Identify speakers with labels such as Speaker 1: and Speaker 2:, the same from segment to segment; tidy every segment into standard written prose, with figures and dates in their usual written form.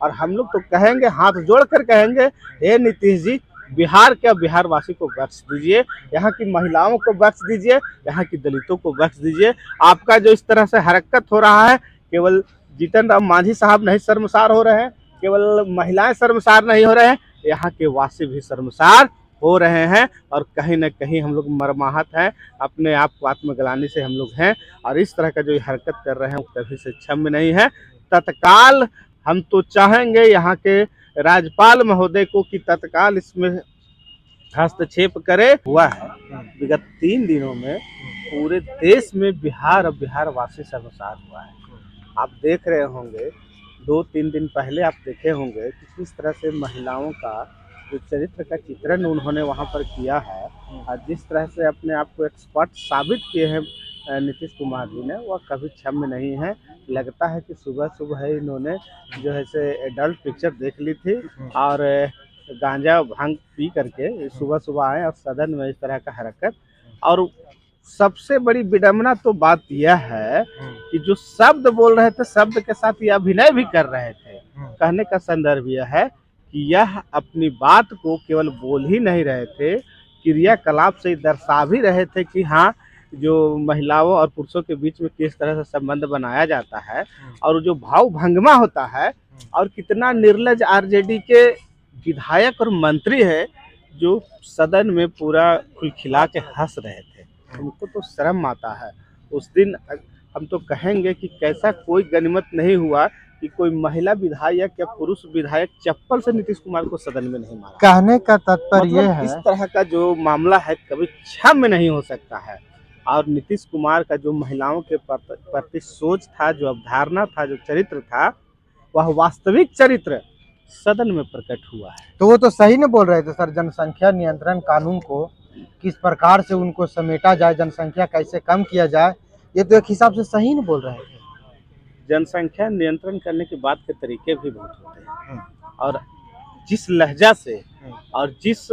Speaker 1: और हम लोग तो कहेंगे, हाथ जोड़ कर कहेंगे, हे नीतीश जी, बिहार क्या बिहार वासी को बख्श दीजिए, यहाँ की महिलाओं को बख्श दीजिए, यहाँ की दलितों को बख्श दीजिए। आपका जो इस तरह से हरकत हो रहा है, केवल जीतन राम मांझी साहब नहीं शर्मसार हो रहे हैं, केवल महिलाएं शर्मसार नहीं हो रहे हैं, यहाँ के वासी भी शर्मसार हो रहे हैं। और कहीं ना कहीं हम लोग मर्माहत हैं, अपने आप को आत्मग्लानि से हम लोग हैं। और इस तरह का जो हरकत कर रहे हैं वो कभी से क्षम्य नहीं है। तत्काल हम तो चाहेंगे यहाँ के राज्यपाल महोदय को कि तत्काल इसमें हस्तक्षेप करे। हुआ है विगत 3 दिनों में पूरे देश में बिहार और बिहार वासी शर्मसार हुआ है। आप देख रहे होंगे, 2-3 दिन पहले आप देखे होंगे कि किस तरह से महिलाओं का जो चरित्र का चित्रण उन्होंने वहाँ पर किया है, और जिस तरह से अपने आप को एक्सपर्ट साबित किए हैं नीतीश कुमार जी ने, वह कभी क्षम्य नहीं है। लगता है कि सुबह सुबह है इन्होंने जो है से एडल्ट पिक्चर देख ली थी और गांजा भांग पी करके सुबह सुबह आए और सदन में इस तरह का हरकत। और सबसे बड़ी विडम्बना तो बात यह है कि जो शब्द बोल रहे थे, शब्द के साथ ये अभिनय भी कर रहे थे। कहने का संदर्भ यह है कि यह अपनी बात को केवल बोल ही नहीं रहे थे, क्रियाकलाप से दर्शा भी रहे थे कि हाँ, जो महिलाओं और पुरुषों के बीच में किस तरह से संबंध बनाया जाता है और जो भाव भंगमा होता है। और कितना निर्लज आरजेडी के विधायक और मंत्री है जो सदन में पूरा खुलखिला के हंस रहे थे। उनको तो शर्म आता है। उस दिन हम तो कहेंगे कि कैसा कोई गनीमत नहीं हुआ कि कोई महिला विधायक या पुरुष विधायक चप्पल से नीतीश कुमार को सदन में नहीं मारा।
Speaker 2: कहने का तात्पर्य
Speaker 1: मतलब
Speaker 2: ये है,
Speaker 1: इस तरह का जो मामला है कभी क्षम्य नहीं हो सकता है। और नीतीश कुमार का जो महिलाओं के प्रति सोच था, जो अवधारणा था, जो चरित्र था, वह वास्तविक चरित्र सदन में प्रकट हुआ है।
Speaker 2: तो वो तो सही नहीं बोल रहे थे सर। जनसंख्या नियंत्रण कानून को किस प्रकार से उनको समेटा जाए, जनसंख्या कैसे कम किया जाए, ये तो एक हिसाब से सही नहीं बोल रहे थे।
Speaker 1: जनसंख्या नियंत्रण करने की बात के तरीके भी बहुत होते हैं, और जिस लहजा से और जिस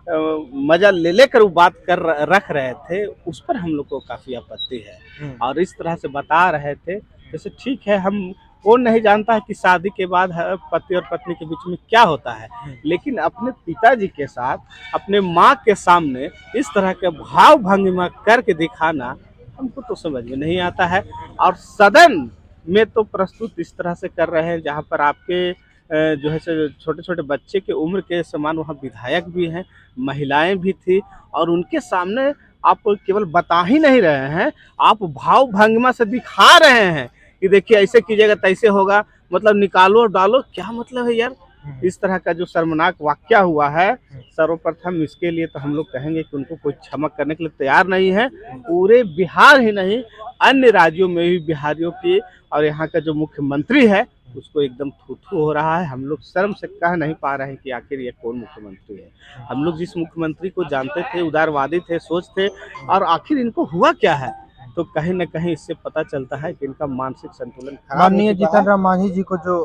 Speaker 1: मजा ले लेकर वो बात कर रख रहे थे, उस पर हम लोग को काफ़ी आपत्ति है। और इस तरह से बता रहे थे जैसे ठीक है, हम कौन नहीं जानता है कि शादी के बाद पति और पत्नी के बीच में क्या होता है, लेकिन अपने पिताजी के साथ, अपने माँ के सामने इस तरह के भाव भंगिमा करके दिखाना हमको तो समझ में नहीं आता है। और सदन में तो प्रस्तुत इस तरह से कर रहे हैं जहाँ पर आपके जो है से छोटे छोटे बच्चे के उम्र के समान वहाँ विधायक भी हैं, महिलाएं भी थी, और उनके सामने आप केवल बता ही नहीं रहे हैं, आप भाव भंगिमा से दिखा रहे हैं कि देखिए ऐसे कीजिएगा तैसे होगा। मतलब निकालो और डालो, क्या मतलब है यार। इस तरह का जो शर्मनाक वाकया हुआ है, सर्वप्रथम इसके लिए तो हम लोग कहेंगे कि उनको कोई क्षमा करने के लिए तैयार नहीं है। पूरे बिहार ही नहीं, अन्य राज्यों में भी बिहारियों की और यहाँ का जो मुख्यमंत्री है उसको एकदम थू-थू हो रहा है। हम लोग शर्म से कह नहीं पा रहे हैं कि आखिर ये कौन मुख्यमंत्री है। हम लोग जिस मुख्यमंत्री को जानते थे, उदारवादी थे, सोच थे, और आखिर इनको हुआ क्या है, तो कहीं न कहीं इससे पता चलता है कि इनका मानसिक संतुलन खराब हो
Speaker 2: माननीय
Speaker 1: चुका
Speaker 2: जीतन
Speaker 1: है।
Speaker 2: राम मांझी जी को जो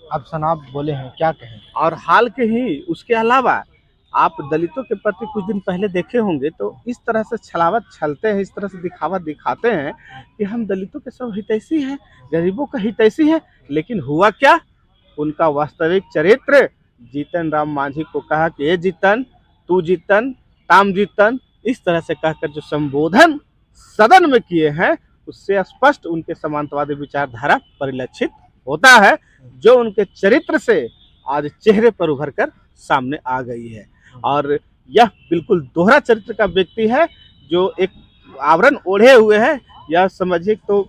Speaker 2: आप शनाब बोले हैं, क्या कहें?
Speaker 1: और हाल के ही उसके अलावा आप दलितों के प्रति कुछ दिन पहले देखे होंगे तो इस तरह से छलावत छलते हैं, इस तरह से दिखावा दिखाते हैं कि हम दलितों के सब हितैषी हैं, गरीबों का हितैषी हैं। लेकिन हुआ क्या, उनका वास्तविक चरित्र जीतन राम मांझी को कहा कि ए जीतन, तू जीतन, ताम जीतन, इस तरह से कहकर जो संबोधन सदन में किए हैं, उससे स्पष्ट उनके समांतवादी विचारधारा परिलक्षित होता है, जो उनके चरित्र से आज चेहरे पर उभर कर सामने आ गई है। और यह बिल्कुल दोहरा चरित्र का व्यक्ति है, जो एक आवरण ओढ़े हुए है, यह समझिए तो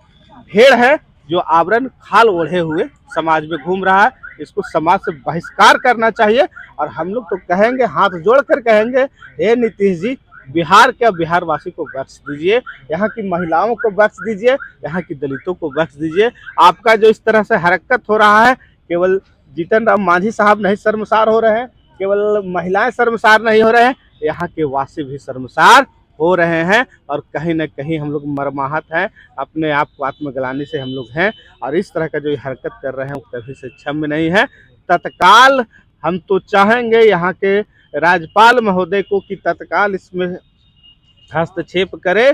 Speaker 1: भेड़ है जो आवरण खाल ओढ़े हुए समाज में घूम रहा है। इसको समाज से बहिष्कार करना चाहिए। और हम लोग तो कहेंगे, हाथ जोड़ कर कहेंगे, हे नीतीश जी, बिहार क्या बिहार वासी को बख्श दीजिए, यहाँ की महिलाओं को बख्श दीजिए, यहाँ की दलितों को बख्श दीजिए। आपका जो इस तरह से हरकत हो रहा है, केवल जीतन राम मांझी साहब नहीं शर्मसार हो रहे हैं, केवल महिलाएं शर्मसार नहीं हो रहे हैं, यहाँ के वासी भी शर्मसार हो रहे हैं। और कहीं ना कहीं हम लोग मर्माहत हैं, अपने आप को आत्मग्लानि से हम लोग हैं। और इस तरह का जो हरकत कर रहे हैं वो कभी से क्षम्य नहीं है। तत्काल हम तो चाहेंगे यहाँ के राज्यपाल महोदय को कि तत्काल इसमें हस्तक्षेप करे।